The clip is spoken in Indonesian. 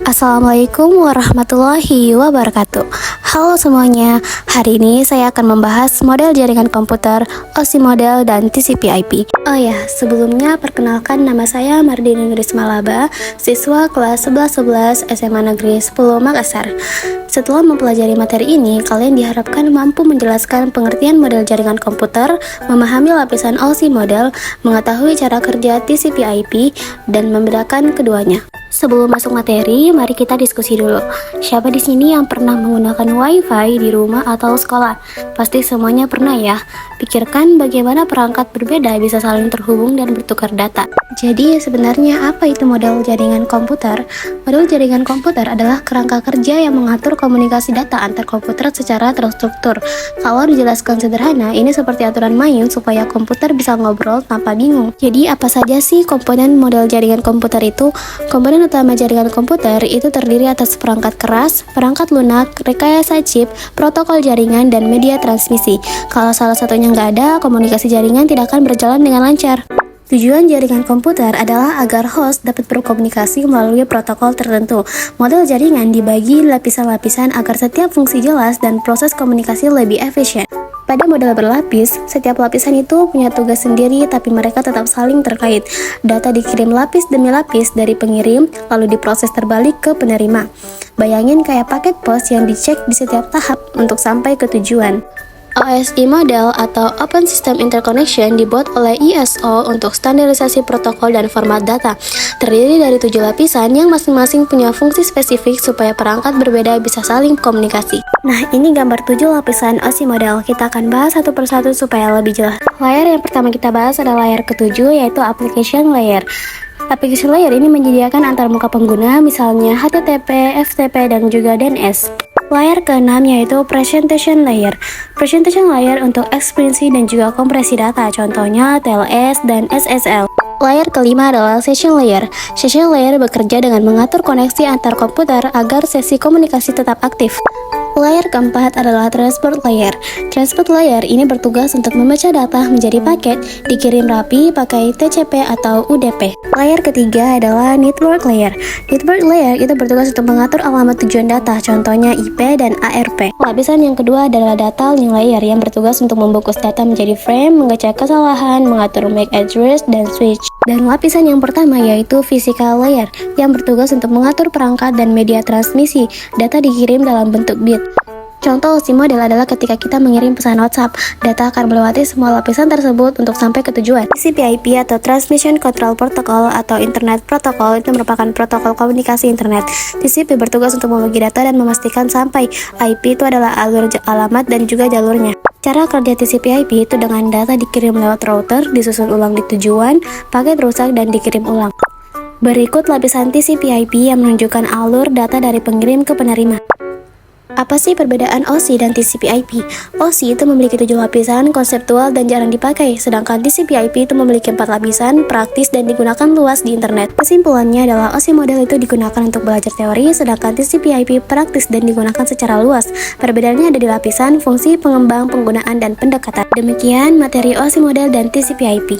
Assalamualaikum warahmatullahi wabarakatuh. Halo semuanya, hari ini saya akan membahas model jaringan komputer, OSI model, dan TCP/IP. Oh ya, sebelumnya perkenalkan, nama saya Mardini Nurisma Laba, siswa kelas 11 SMA Negeri 10 Makassar. Setelah mempelajari materi ini, kalian diharapkan mampu menjelaskan pengertian model jaringan komputer, memahami lapisan OSI model, mengetahui cara kerja TCP/IP, dan membedakan keduanya. Sebelum masuk materi, mari kita diskusi dulu. Siapa di sini yang pernah menggunakan WiFi di rumah atau sekolah? Pasti semuanya pernah ya. Pikirkan bagaimana perangkat berbeda bisa saling terhubung dan bertukar data. Jadi sebenarnya apa itu model jaringan komputer? Model jaringan komputer adalah kerangka kerja yang mengatur komunikasi data antar komputer secara terstruktur. Kalau dijelaskan sederhana, ini seperti aturan main supaya komputer bisa ngobrol tanpa bingung. Jadi apa saja sih komponen model jaringan komputer itu? Komponen utama jaringan komputer itu terdiri atas perangkat keras, perangkat lunak, rekayasa chip, protokol jaringan, dan media transmisi. Kalau salah satunya nggak ada, komunikasi jaringan tidak akan berjalan dengan lancar. Tujuan jaringan komputer adalah agar host dapat berkomunikasi melalui protokol tertentu. Model jaringan dibagi lapisan-lapisan agar setiap fungsi jelas dan proses komunikasi lebih efisien. Pada model berlapis, setiap lapisan itu punya tugas sendiri tapi mereka tetap saling terkait. Data dikirim lapis demi lapis dari pengirim, lalu diproses terbalik ke penerima. Bayangin kayak paket pos yang dicek di setiap tahap untuk sampai ke tujuan. OSI model atau Open System Interconnection dibuat oleh ISO untuk standarisasi protokol dan format data. Terdiri dari 7 lapisan yang masing-masing punya fungsi spesifik supaya perangkat berbeda bisa saling komunikasi. Nah, ini gambar 7 lapisan OSI model. Kita akan bahas satu persatu supaya lebih jelas. Layer yang pertama kita bahas adalah layer ke-7, yaitu application layer. Application layer ini menyediakan antar muka pengguna, misalnya HTTP, FTP, dan juga DNS. Layer ke-6 yaitu Presentation Layer. Presentation Layer untuk ekspresi dan juga kompresi data, contohnya TLS dan SSL. Layer kelima adalah Session Layer. Session Layer bekerja dengan mengatur koneksi antar komputer agar sesi komunikasi tetap aktif. Layer keempat adalah Transport Layer. Transport Layer ini bertugas untuk membaca data menjadi paket, dikirim rapi pakai TCP atau UDP. Layer ketiga adalah Network Layer. Network Layer itu bertugas untuk mengatur alamat tujuan data, contohnya IP dan ARP. Lapisan yang kedua adalah Data Link Layer yang bertugas untuk membungkus data menjadi frame, mengecek kesalahan, mengatur MAC address, dan switch. Dan lapisan yang pertama yaitu Physical Layer yang bertugas untuk mengatur perangkat dan media transmisi. Data dikirim dalam bentuk bit. Contoh OSI model adalah ketika kita mengirim pesan WhatsApp, data akan melewati semua lapisan tersebut untuk sampai ke tujuan. TCP/IP atau Transmission Control Protocol atau Internet Protocol itu merupakan protokol komunikasi internet. TCP bertugas untuk membagi data dan memastikan sampai. IP itu adalah alur alamat dan juga jalurnya. Cara kerja TCP/IP itu dengan data dikirim lewat router, disusun ulang di tujuan, paket rusak, dan dikirim ulang. Berikut lapisan TCP/IP yang menunjukkan alur data dari pengirim ke penerima. Apa sih perbedaan OSI dan TCP/IP? OSI itu memiliki 7 lapisan, konseptual dan jarang dipakai, sedangkan TCP/IP itu memiliki 4 lapisan, praktis dan digunakan luas di internet. Kesimpulannya adalah OSI model itu digunakan untuk belajar teori, sedangkan TCP/IP praktis dan digunakan secara luas. Perbedaannya ada di lapisan, fungsi, pengembang, penggunaan, dan pendekatan. Demikian materi OSI model dan TCP/IP.